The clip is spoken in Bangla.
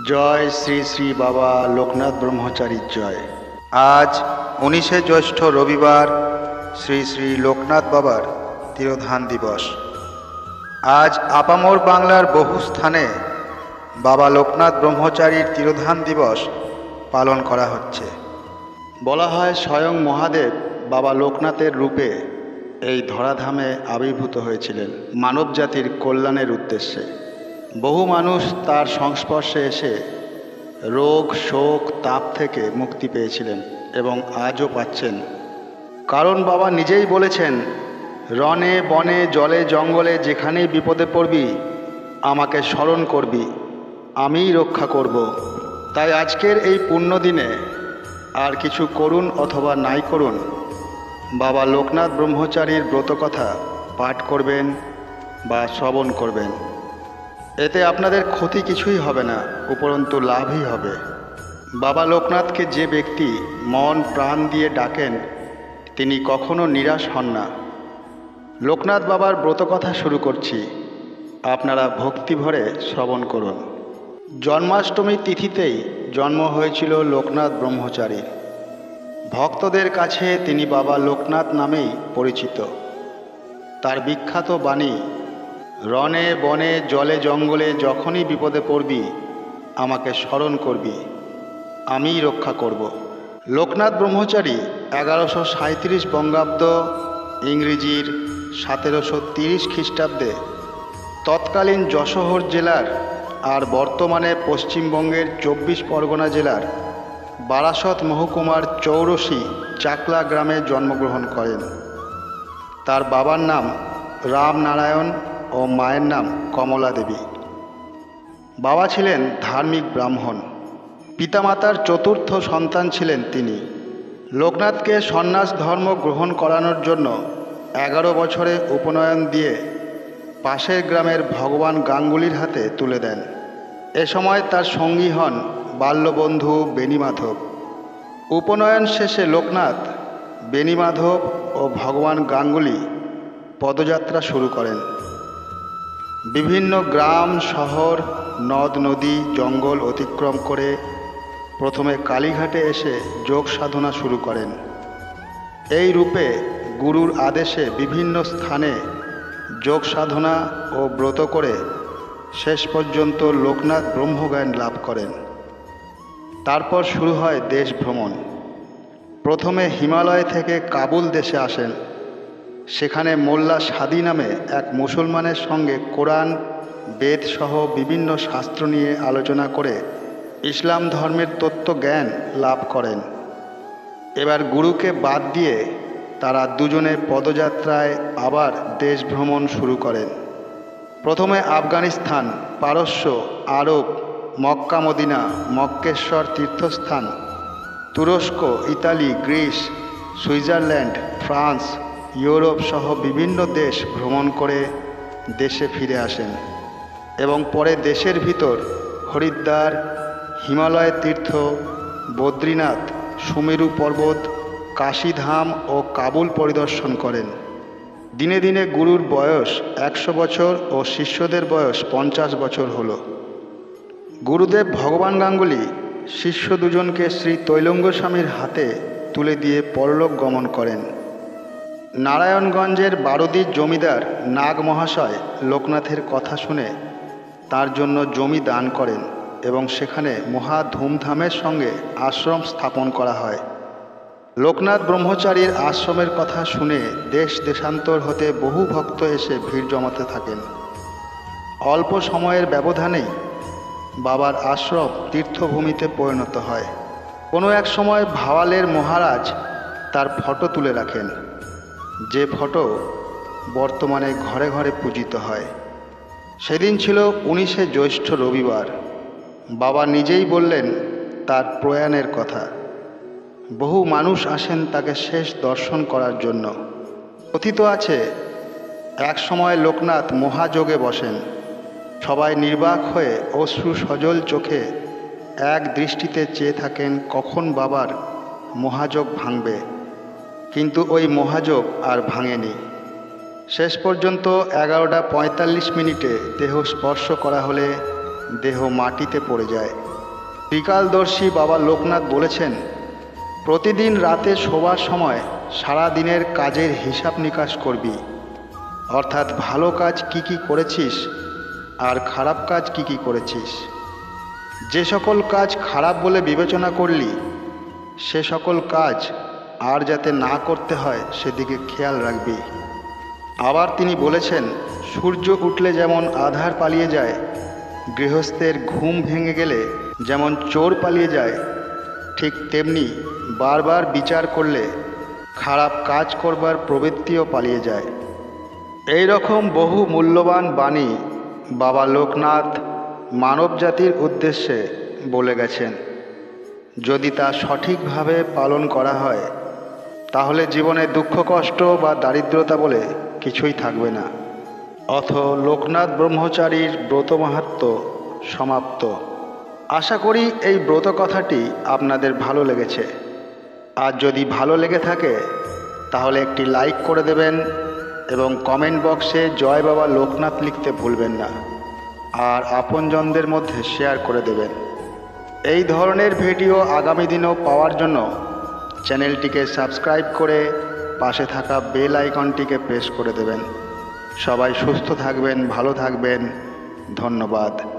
জয় শ্রী শ্রী বাবা লোকনাথ ব্রহ্মচারীর জয়। আজ 19শে জ্যৈষ্ঠ রবিবার শ্রী শ্রী লোকনাথ বাবার তিরোধান দিবস। আজ আপামর বাংলার বহু স্থানে বাবা লোকনাথ ব্রহ্মচারীর তিরোধান দিবস পালন করা হচ্ছে। বলা হয় স্বয়ং মহাদেব বাবা লোকনাথের রূপে এই ধরাধামে আবির্ভূত হয়েছিলেন মানবজাতির কল্যাণের উদ্দেশ্যে। বহু মানুষ তার সংস্পর্শে এসে রোগ শোক তাপ থেকে মুক্তি পেয়েছিলেন এবং আজও পাচ্ছেন। কারণ বাবা নিজেই বলেছেন, রণে বনে জলে জঙ্গলে যেখানেই বিপদে পড়বি আমাকে স্মরণ করবি, আমিই রক্ষা করব। তাই আজকের এই পুণ্য দিনে আর কিছু করুন অথবা নাই করুন, বাবা লোকনাথ ব্রহ্মচারীর ব্রতকথা পাঠ করবেন বা শ্রবণ করবেন। এতে আপনাদের ক্ষতি কিছুই হবে না, উপরন্তু লাভই হবে। বাবা লোকনাথকে যে ব্যক্তি মন প্রাণ দিয়ে ডাকেন তিনি কখনো নিরাশ হন না। লোকনাথ বাবার ব্রতকথা শুরু করছি, আপনারা ভক্তি ভরে শ্রবণ করুন। জন্মাষ্টমী তিথিতেই জন্ম হয়েছিল লোকনাথ ব্রহ্মচারীর। ভক্তদের কাছে তিনি বাবা লোকনাথ নামেই পরিচিত। তার বিখ্যাত বাণী, রণে বনে জলে জঙ্গলে যখনই বিপদে পড়বি আমাকে স্মরণ করবি, আমিই রক্ষা করব। লোকনাথ ব্রহ্মচারী 1137 বঙ্গাব্দ ইংরেজির 1730 খ্রিস্টাব্দে তৎকালীন যশোহর জেলার আর বর্তমানে পশ্চিমবঙ্গের 24 পরগনা জেলার বারাসত মহকুমার চৌরসী চাকলা গ্রামে জন্মগ্রহণ করেন। তার বাবার নাম রামনারায়ণ ও মায়ের নাম কমলা দেবী। বাবা ছিলেন ধার্মিক ব্রাহ্মণ। পিতামাতার চতুর্থ সন্তান ছিলেন তিনি। লোকনাথকে সন্ন্যাস ধর্ম গ্রহণ করানোর জন্য 11 বছরে উপনয়ন দিয়ে পাশের গ্রামের ভগবান গাঙ্গুলির হাতে তুলে দেন। এ সময় তার সঙ্গী হন বাল্যবন্ধু বেণীমাধব। উপনয়ন শেষে লোকনাথ বেণীমাধব ও ভগবান গাঙ্গুলি পদযাত্রা শুরু করেন। বিভিন্ন গ্রাম শহর নদ নদী জঙ্গল অতিক্রম করে প্রথমে কালীঘাটে এসে যোগ সাধনা শুরু করেন। এই রূপে গুরুর আদেশে বিভিন্ন স্থানে যোগ সাধনা ও ব্রত করে শেষ পর্যন্ত লোকনাথ ব্রহ্মজ্ঞান লাভ করেন। তারপর শুরু হয় দেশ ভ্রমণ। প্রথমে হিমালয় থেকে কাবুল দেশে আসেন। সেখানে মোল্লা সাদি নামে এক মুসলমানের সঙ্গে কোরআন বেদ সহ বিভিন্ন শাস্ত্র নিয়ে আলোচনা করে ইসলাম ধর্মের তত্ত্বজ্ঞান লাভ করেন। এবার গুরুকে বাদ দিয়ে তারা দুজনে পদযাত্রায় আবার দেশ ভ্রমণ শুরু করেন। প্রথমে আফগানিস্তান, পারস্য, আরব, মক্কা মদিনা, মক্কেশ্বর তীর্থস্থান, তুরস্ক, Italy, Greece, Switzerland, France, Europe সহ বিভিন্ন দেশ ভ্রমণ করে দেশে ফিরে আসেন এবং পরে দেশের ভিতর হরিদ্বার, হিমালয় তীর্থ, বদ্রীনাথ, সুমেরু পর্বত, কাশীধাম ও কাবুল পরিদর্শন করেন। দিনে দিনে গুরুর বয়স 100 বছর ও শিষ্যদের বয়স 50 বছর হল। গুরুদেব ভগবান গাঙ্গুলি শিষ্য দুজনকে শ্রী তৈলঙ্গ স্বামীর হাতে তুলে দিয়ে পরলোক গমন করেন। নারায়ণগঞ্জের বারদির জমিদার নাগ মহাশয় লোকনাথের কথা শুনে তার জন্য জমি দান করেন এবং সেখানে মহা ধুমধামের সঙ্গে আশ্রম স্থাপন করা হয়। লোকনাথ ব্রহ্মচারীর আশ্রমের কথা শুনে দেশ দেশান্তর হতে বহু ভক্ত এসে ভিড় জমাতে থাকেন। অল্প সময়ের ব্যবধানেই বাবার আশ্রম তীর্থভূমিতে পরিণত হয়। কোনো এক সময় ভাওয়ালের মহারাজ তার ফটো তুলে রাখেন, যে ফটো বর্তমানে ঘরে ঘরে পূজিত হয়। সেদিন ছিল 19শে জ্যৈষ্ঠ রবিবার। বাবা নিজেই বললেন তার প্রয়াণের কথা। বহু মানুষ আসেন তাকে শেষ দর্শন করার জন্য। কথিত আছে, এক সময় লোকনাথ মহাযোগে বসেন। সবাই নির্বাক হয়ে অশ্রু সজল চোখে এক দৃষ্টিতে চেয়ে থাকেন কখন বাবার মহাযোগ ভাঙবে, কিন্তু ওই মহাযোগ আর ভাঙেনি। শেষ পর্যন্ত 11টা 45 মিনিটে দেহ স্পর্শ করা হলে দেহ মাটিতে পড়ে যায়। ত্রিকালদর্শী বাবা লোকনাথ বলেছেন, প্রতিদিন রাতে শোবার সময় সারা দিনের কাজের হিসাব নিকাশ করবি, অর্থাৎ ভালো কাজ কি কি করেছিস আর খারাপ কাজ কি কি করেছিস। যে সকল কাজ খারাপ বলে বিবেচনা করলি সে সকল কাজ আর যাতে না করতে হয় সেদিকে খেয়াল রাখবি। আবার তিনি বলেছেন, সূর্য উঠলে যেমন আঁধার পালিয়ে যায়, গৃহস্থের ঘুম ভেঙে গেলে যেমন চোর পালিয়ে যায়, ঠিক তেমনি বারবার বিচার করলে খারাপ কাজ করবার প্রবৃত্তিও পালিয়ে যায়। এই রকম বহু মূল্যবান বাণী বাবা লোকনাথ মানব জাতির উদ্দেশ্যে বলে গেছেন। যদি তা সঠিকভাবে পালন করা হয় তাহলে জীবনে দুঃখ কষ্ট বা দারিদ্রতা বলে কিছুই থাকবে না। অথ লোকনাথ ব্রহ্মচারীর ব্রত মাহাত্ম্য সমাপ্ত। আশা করি এই ব্রত কথাটি আপনাদের ভালো লেগেছে। আর যদি ভালো লেগে থাকে তাহলে একটি লাইক করে দেবেন এবং কমেন্ট বক্সে জয় বাবা লোকনাথ লিখতে ভুলবেন না। আর আপনজনদের মধ্যে শেয়ার করে দেবেন। এই ধরনের ভিডিও আগামী দিনেও পাওয়ার জন্য চ্যানেলটিকে সাবস্ক্রাইব করে পাশে থাকা বেল আইকনটিকে প্রেস করে দেবেন। সবাই সুস্থ থাকবেন, ভালো থাকবেন। ধন্যবাদ।